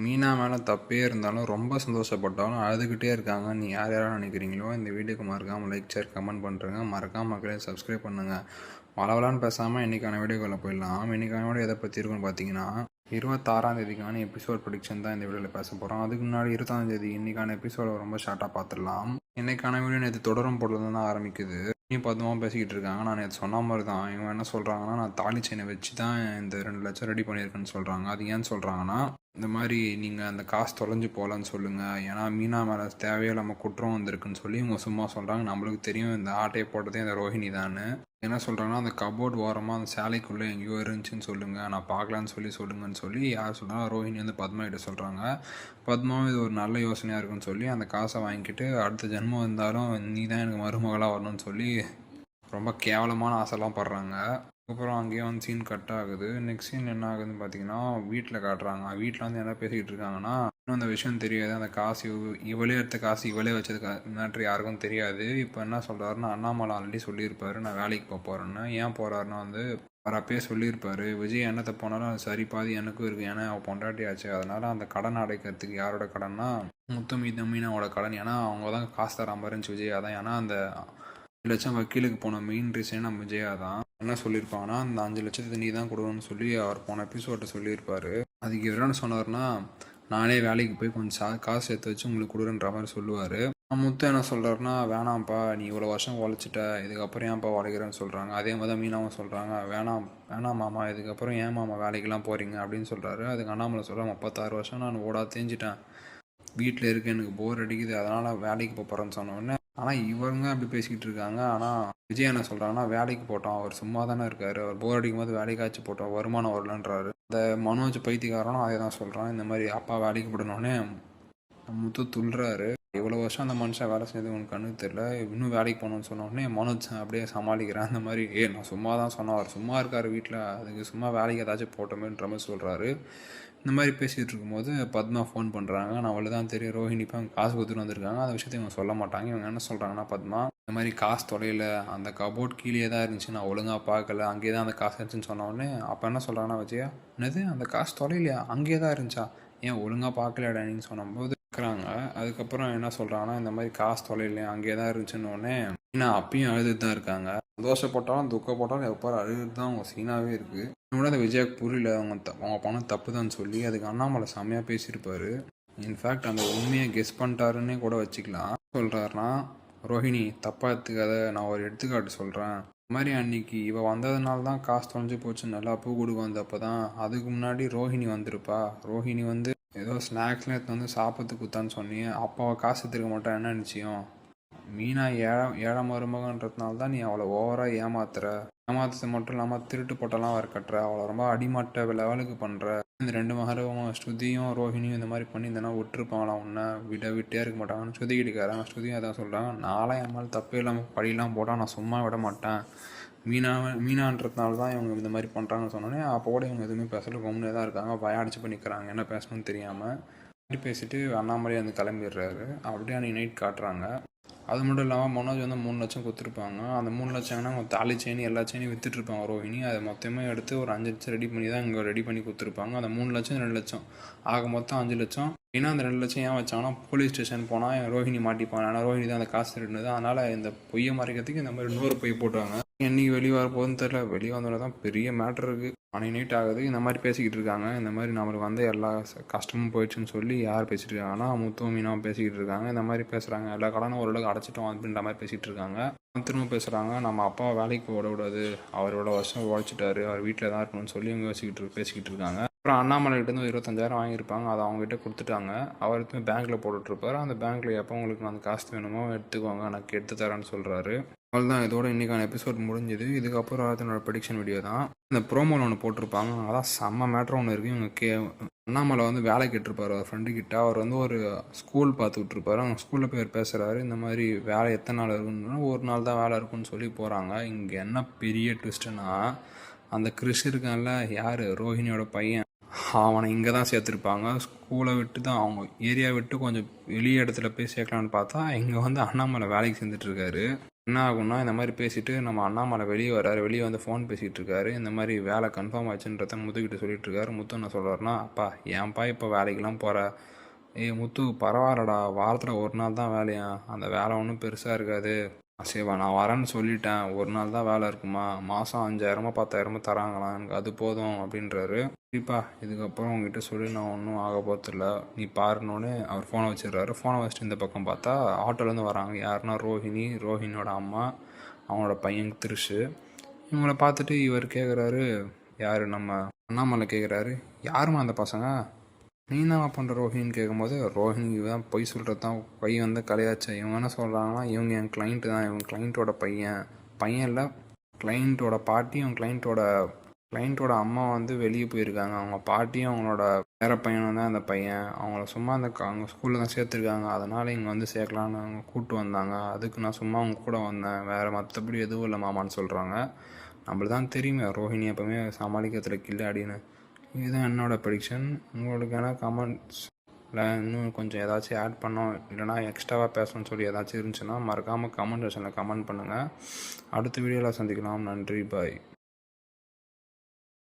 மீனா மேலே தப்பே இருந்தாலும் ரொம்ப சந்தோஷப்பட்டாலும் அழுதுகிட்டே இருக்காங்க. நீ யார் யாராக நினைக்கிறீங்களோ இந்த வீடியோக்கு மறக்காமல் லைக் ஷேர் கமெண்ட் பண்ணுறேங்க. மறக்காமல் மக்களே சப்ஸ்கிரைப் பண்ணுங்கள். வளவலான்னு பேசாமல் இன்றைக்கான வீடியோக்குள்ளே போயிடலாம். இன்றைக்கான வீடியோ எதை பற்றி இருக்குன்னு பார்த்தீங்கன்னா 26ஆம் தேதிக்கான எபிசோட் ப்ரொடிக்ஷன் தான் இந்த வீடியோவில் பேச போகிறோம். அதுக்கு முன்னாடி 20ஆம் தேதி இன்றைக்கான எபிசோட ரொம்ப ஷார்ட்டாக பார்த்துடலாம். இன்றைக்கான வீடியோ நேற்று தொடரும் பொருள் தான் ஆரம்பிக்குது. நீ பதமாக பேசிக்கிட்டு இருக்காங்க. நான் நேற்று சொன்ன மாதிரி தான் இவங்க என்ன சொல்கிறாங்கன்னா, நான் தாலி செயினை வச்சு தான் இந்த 2 லட்சம் ரெடி பண்ணியிருக்கேன்னு சொல்கிறாங்க. அது ஏன்னு சொல்கிறாங்கன்னா, இந்த மாதிரி நீங்கள் அந்த காசு தொலைஞ்சு போகலன்னு சொல்லுங்கள், ஏன்னா மீனா மேலே தேவையில்லாமல் குற்றம் வந்திருக்குன்னு சொல்லி இவங்க சும்மா சொல்கிறாங்க. நம்மளுக்கு தெரியும் இந்த ஆட்டையை போட்டதே இந்த ரோஹிணி தான். என்ன சொல்கிறாங்கன்னா, அந்த கபோர்ட் ஓரமாக அந்த சேலைக்குள்ளே எங்கேயோ இருந்துச்சுன்னு சொல்லுங்கள், நான் பார்க்கலான்னு சொல்லுங்கன்னு சொல்லி யார் சொல்கிறாங்க, ரோஹிணி வந்து பத்மா கிட்ட சொல்கிறாங்க. பத்மாவும் இது ஒரு நல்ல யோசனையாக இருக்குன்னு சொல்லி அந்த காசை வாங்கிக்கிட்டு அடுத்த ஜென்மம் இருந்தாலும் நீ தான் எனக்கு மருமகளாக வரணும்னு சொல்லி ரொம்ப கேவலமான ஆசைலாம் படுறாங்க. அதுக்கப்புறம் அங்கேயே வந்து சீன் கட் ஆகுது. நெக்ஸ்ட் சீன் என்ன ஆகுதுன்னு பார்த்தீங்கன்னா, வீட்டில் காட்டுறாங்க. வீட்டில் வந்து என்ன பேசிக்கிட்டு இருக்காங்கன்னா, இன்னும் அந்த விஷயம் தெரியாது, அந்த காசு இவளே எடுத்த காசு இவளே வச்சது மேட்ரு யாருக்கும் தெரியாது. இப்போ என்ன சொல்கிறாருன்னா, அண்ணாமலை ஆல்ரெடி சொல்லியிருப்பாரு நான் வேலைக்கு போகிறேன்னு. ஏன் போகிறாருன்னா வந்து அவர் அப்பயே சொல்லியிருப்பாரு, விஜய் என்னத்தை போனாலும் அது சரி பாதி எனக்கும் இருக்குது, ஏன்னா அவள் பொண்டாட்டி ஆச்சு. அதனால் அந்த கடன் அடைக்கிறதுக்கு யாரோட கடன்னா முத்து மீனாவோட கடன். ஏன்னா அவங்க தான் காசு தர மாதிரி இருந்துச்சு விஜய். அதான் ஏன்னா அந்த 5 லட்சம் வக்கீலுக்கு போன மெயின் ரீசனே நம்ம விஜயா தான். என்ன சொல்லியிருப்பாங்கன்னா, அந்த 5 லட்சத்தை நீ தான் கொடுக்கணும்னு சொல்லி அவர் போன எபிசோட்டை சொல்லியிருப்பாரு. அதுக்கு இவர் என்ன சொன்னார்னா, நானே வேலைக்கு போய் கொஞ்சம் காசு சேர்த்து வச்சு உங்களுக்கு கொடுக்குறன்ற மாதிரி சொல்லுவார். முத்து என்ன சொல்கிறாருன்னா, வேணாம்ப்பா நீ இவ்வளோ வருஷம் உழைச்சிட்ட, இதுக்கப்புறம் ஏன்ப்பா உழைக்கிறேன்னு சொல்கிறாங்க. அதே மாதிரி தான் மீனாவும் சொல்கிறாங்க, வேணாம் மாமா, இதுக்கப்புறம் ஏன் மாமா வேலைக்கெல்லாம் போகிறீங்க அப்படின்னு சொல்கிறாரு. அதுக்கு அண்ணாமலை சொல்கிறாங்க, 36 வருஷம் நான் ஓடா தேஞ்சிட்டேன், வீட்டில் இருக்க எனக்கு போர் அடிக்குது, அதனால் வேலைக்கு போகிறேன்னு சொன்னோடனே, ஆனால் இவங்க அப்படி பேசிக்கிட்டு இருக்காங்க. ஆனால் விஜய் என்ன சொல்கிறாங்கன்னா, வேலைக்கு போட்டோம், அவர் சும்மா தானே இருக்கார், அவர் போர் அடிக்கும் போது வேலைக்காச்சும் போட்டோம், வருமானம் வரலன்றாரு. இந்த மனோஜ் பைத்தியக்காரனும் அதே தான் சொல்கிறான். இந்த மாதிரி அப்பா வேலைக்கு போடணுன்னே முத்து துள்ளுறாரு. இவ்வளோ வருஷம் அந்த மனுஷன் வேலை செஞ்சது உனக்கு கண்ணுக்கு தெரியல, இன்னும் வேலைக்கு போகணுன்னு சொன்னோடனே மனோஜ் அப்படியே சமாளிக்கிறேன். அந்த மாதிரி நான் சும்மா தான் சொன்னேன், அவர் சும்மா இருக்கார் வீட்டில், அதுக்கு சும்மா வேலைக்கு ஏதாச்சும் போட்டோமேன்ற மாதிரி சொல்கிறாரு. இந்த மாதிரி பேசிகிட்டு இருக்கும்போது பத்மா ஃபோன் பண்ணுறாங்க. நான் அவளை தான் தெரியும், ரோஹிணி இப்போ காசு கொடுத்துட்டு வந்திருக்காங்க, அந்த விஷயத்தை இவங்க சொல்ல மாட்டாங்க. இவங்க என்ன சொல்கிறாங்கன்னா, பத்மா இந்த மாதிரி காசு தொலைல, அந்த கபோர்ட் கீழே தான் இருந்துச்சு, நான் ஒழுங்காக பார்க்கல, அங்கேயே தான் அந்த காசு இருந்துச்சுன்னு சொன்னோடனே அப்போ என்ன சொல்கிறாங்கன்னா விஜயா, என்னது அந்த காசு தொலைலையா, அங்கேயே தான் இருந்துச்சா, ஏன் ஒழுங்காக பார்க்கலடா நீங்கள் சொன்னபோது இருக்கிறாங்க. அதுக்கப்புறம் என்ன சொல்கிறாங்கன்னா, இந்த மாதிரி காசு தொலைலையா அங்கேயே தான் இருந்துச்சுன்னொடனே சீனா அப்பயும் அழுதுட்டு தான் இருக்காங்க. சந்தோஷப்பட்டாலும் துக்கப்பட்டாலும் எப்போ அழுதுட்டு தான் அவங்க சீனாவே இருக்குது. இன்னொன்று அந்த விஜயாவுக்கு புரியல, அவங்க பணம் தப்பு தான் சொல்லி அதுக்கு அண்ணாமலை செம்மையாக பேசியிருப்பாரு. இன்ஃபேக்ட் அந்த உண்மையை கெஸ் பண்ணிட்டாருன்னே கூட வச்சுக்கலாம். சொல்கிறாருன்னா, ரோஹிணி தப்பாக எடுத்துக்காத, நான் ஒரு எடுத்துக்காட்டு சொல்கிறேன். இந்த மாதிரி அன்னைக்கு இவள் வந்ததுனால தான் காசு தொலைஞ்சு போச்சு, நல்லா பூ கொடுக்க வந்தப்போ தான். அதுக்கு முன்னாடி ரோஹிணி வந்திருப்பா, ரோஹிணி வந்து ஏதோ ஸ்நாக்ஸ்லாம் எடுத்து வந்து சாப்பிட்றதுக்கு கொடுத்தான்னு சொன்னீங்க, அப்போ காசு எடுத்துருக்க மாட்டேன், என்ன நிச்சயம். மீனா ஏழை மருமகன்றதுனால தான் நீ அவளை ஓவராக ஏமாத்துறது மட்டும் இல்லாமல் திருட்டு போட்டெல்லாம் வர கட்டுற, அவளை ரொம்ப அடிமட்ட லெவலுக்கு பண்ணுற. இந்த 2 மகரும் ஸ்ருதியும் ரோஹிணியும் இந்த மாதிரி பண்ணி இதெல்லாம் விட்டுருப்பாங்களாம், உன்னை விட்டே இருக்க மாட்டாங்கன்னு ஸ்ருதி கிட்டக்காரங்க. ஸ்ருதியும் அதான் சொல்கிறாங்க, நாளாக என் மேலே தப்பே இல்லாமல் படியெல்லாம் போட்டால் நான் சும்மா விட மாட்டேன், மீனான்றதுனால தான் இவங்க இந்த மாதிரி பண்ணுறாங்கன்னு சொன்னோன்னே அப்போ கூட இவங்க எதுவுமே பேசல, கம்முனே தான் இருக்காங்க, பயடிச்சு பண்ணிக்கிறாங்க, என்ன பேசணும்னு தெரியாமல். பேசிட்டு அண்ணாமலை வந்து கிளம்பிடுறாரு. அப்படியே அன்றைக்கி நைட் காட்டுறாங்க. அது மட்டும் இல்லாமல் மனோஜ் வந்து 3 லட்சம் கொடுத்துருப்பாங்க. அந்த 3 லட்சம்னா அவங்க தாலி செயின் எல்லா செயினையும் விற்றுட்ருப்பாங்க ரோஹிணி. அதை மொத்தமாக எடுத்து ஒரு 5 லட்சம் ரெடி பண்ணி தான் இங்கே ரெடி பண்ணி கொடுத்துருப்பாங்க. அந்த 3 லட்சம் 2 லட்சம் ஆக மொத்தம் 5 லட்சம். ஏன்னா அந்த 2 லட்சம் ஏன் வச்சாங்கன்னா, போலீஸ் ஸ்டேஷன் போனால் ரோஹிணி மாட்டிப்பாங்க, ஆனால் ரோஹிணி தான் அந்த காசு இருந்தது. அதனால் இந்த பொய்யை மறைக்கிறதுக்கு இந்த மாதிரி இன்னொரு பொய் போட்டுவாங்க. என்னைக்கு வெளியே வர போகுதுன்னு தெரில, வெளியே வந்தோட தான் பெரிய மேட்ரு இருக்குது. அன்னைக்கு நைட் ஆகுது. இந்த மாதிரி பேசிக்கிட்டு இருக்காங்க. இந்த மாதிரி நம்மளுக்கு வந்து எல்லா கஷ்டமும் போயிடுச்சுன்னு சொல்லி யார் பேசிகிட்டு இருக்காங்கன்னா, முத்துவும் மீனாவும் பேசிக்கிட்டு இருக்காங்க. இந்த மாதிரி பேசுகிறாங்க, எல்லா கடனும் ஓரளவுக்கு அடைச்சிட்டோம் அப்படின்ற மாதிரி பேசிகிட்டு இருக்காங்க. திரும்ப பேசுகிறாங்க, நம்ம அப்பா வேலைக்கு விடக்கூடாது, அவர் இவ்வளோ வருஷம் உழைச்சிட்டாரு, அவர் வீட்டில் தான் இருக்கணும்னு சொல்லி இவங்க பேசிக்கிட்டு இருக்காங்க. அப்புறம் அண்ணாமலைகிட்டேருந்து 25,000 வாங்கியிருப்பாங்க, அதை அவங்ககிட்ட கொடுத்துட்டாங்க. அவர் எடுத்து பேங்க்கில் போட்டுட்ருப்பார். அந்த பேங்க்கில் எப்போ உங்களுக்கு அந்த காசு வேணுமோ எடுத்துக்கோங்க, எனக்கு எடுத்து தரேன்னு சொல்கிறாரு. அவ்வளோதான், இதோட இன்றைக்கான எபிசோட் முடிஞ்சுது. இதுக்கப்புறம் அதனோட ப்ரெடிக்ஷன் வீடியோ தான். இந்த ப்ரோமோவில் ஒன்று போட்டிருப்பாங்க, அதான் செம்ம மேட்ரு ஒன்று இருக்குது. இவங்க அண்ணாமலை வந்து வேலை கேட்டிருப்பார் அவர் ஃப்ரெண்டுக்கிட்ட. அவர் வந்து ஒரு ஸ்கூல் பார்த்து விட்ருப்பாரு. அவங்க ஸ்கூலில் போய் பேசுகிறாரு, இந்த மாதிரி வேலை எத்தனை நாள் இருக்குன்னா, ஒரு நாள் தான் வேலை இருக்குன்னு சொல்லி போகிறாங்க. இங்கே என்ன பெரிய ட்விஸ்ட்டுன்னா, அந்த கிறிஷ் இருக்கான்ல, யார் ரோஹிணியோட பையன், அவனை இங்கே தான் சேர்த்துருப்பாங்க. ஸ்கூலை விட்டு தான் அவங்க ஏரியா விட்டு கொஞ்சம் வெளியே இடத்துல போய் சேர்க்கலான்னு பார்த்தா இங்கே வந்து அண்ணாமலை வேலைக்கு சேர்ந்துட்டுருக்காரு. என்ன ஆகும்னா இந்த மாதிரி பேசிட்டு நம்ம அண்ணாமலை வெளியே வராரு. வெளியே வந்து ஃபோன் பேசிகிட்டு இருக்காரு. இந்த மாதிரி வேலை கன்ஃபார்ம் ஆச்சுன்றத முத்துக்கிட்ட சொல்லிட்டு இருக்காரு. முத்து என்ன சொல்கிறாருன்னா, அப்பா ஏன்ப்பா இப்போ வேலைக்கெல்லாம் போகிற? ஏய் முத்து, பரவாயில்லடா, வாரத்தில் ஒரு நாள் தான் வேலையா, அந்த வேலை ஒன்றும் பெருசாக இருக்காது. சிவா, நான் வரேன்னு சொல்லிட்டேன், ஒரு நாள் தான் வேலை இருக்குமா, மாதம் 5000 10,000 தராங்களாம், எனக்கு அது போதும் அப்படின்றாரு. சரிப்பா, இதுக்கப்புறம் உங்ககிட்ட சொல்லி நான் ஒன்றும் ஆக போகிறதில்ல, நீ பாருனோன்னு அவர் ஃபோனை வச்சிடுறாரு. ஃபோனை வச்சுட்டு இந்த பக்கம் பார்த்தா ஆட்டோலேருந்து வராங்க. யாருன்னா ரோஹிணி, ரோஹினியோட அம்மா, அவங்களோட பையன் திருஷு. இவங்கள பார்த்துட்டு இவர் கேட்குறாரு, யார் நம்ம அண்ணாமலை கேட்குறாரு, யாருமா அந்த பசங்க, நீ என்னவா பண்ணுற ரோஹின்னு கேட்கும்போது, ரோஹினி தான் பொய் சொல்கிறது தான் கை வந்து கலையாச்சு. இவங்க என்ன சொல்கிறாங்கன்னா, இவங்க என் கிளைண்ட்டு தான், இவங்க கிளைண்ட்டோட பையன் இல்லை, கிளைண்ட்டோட பாட்டி, அவங்க கிளைண்ட்டோட அம்மா வந்து வெளியே போயிருக்காங்க. அவங்க பாட்டியும் அவங்களோட வேற பையனும் தான் அந்த பையன். அவங்கள சும்மா அவங்க ஸ்கூலில் தான் சேர்த்துருக்காங்க. அதனால் இங்கே வந்து சேர்க்கலான்னு அவங்க கூப்பிட்டு வந்தாங்க. அதுக்கு நான் சும்மா அவங்க கூட வந்தேன், வேறு மற்றபடி எதுவும் இல்லை மாமான்னு சொல்கிறாங்க. நம்மளுக்கு தான் தெரியுமே ரோஹிணி எப்போவுமே சமாளிக்கிறதுல கில்லாடின்னு. இதுதான் என்னோடய ப்ரெடிக்ஷன். உங்களுக்கான கமெண்ட்ஸில் இன்னும் கொஞ்சம் ஏதாச்சும் ஆட் பண்ணோம், இல்லைனா எக்ஸ்ட்ராவாக பேசணும்னு சொல்லி ஏதாச்சும் இருந்துச்சுன்னா மறக்காமல் கமெண்ட் செக்ஷனில் கமெண்ட் பண்ணுங்கள். அடுத்த வீடியோவில் சந்திக்கலாம். நன்றி, பாய்.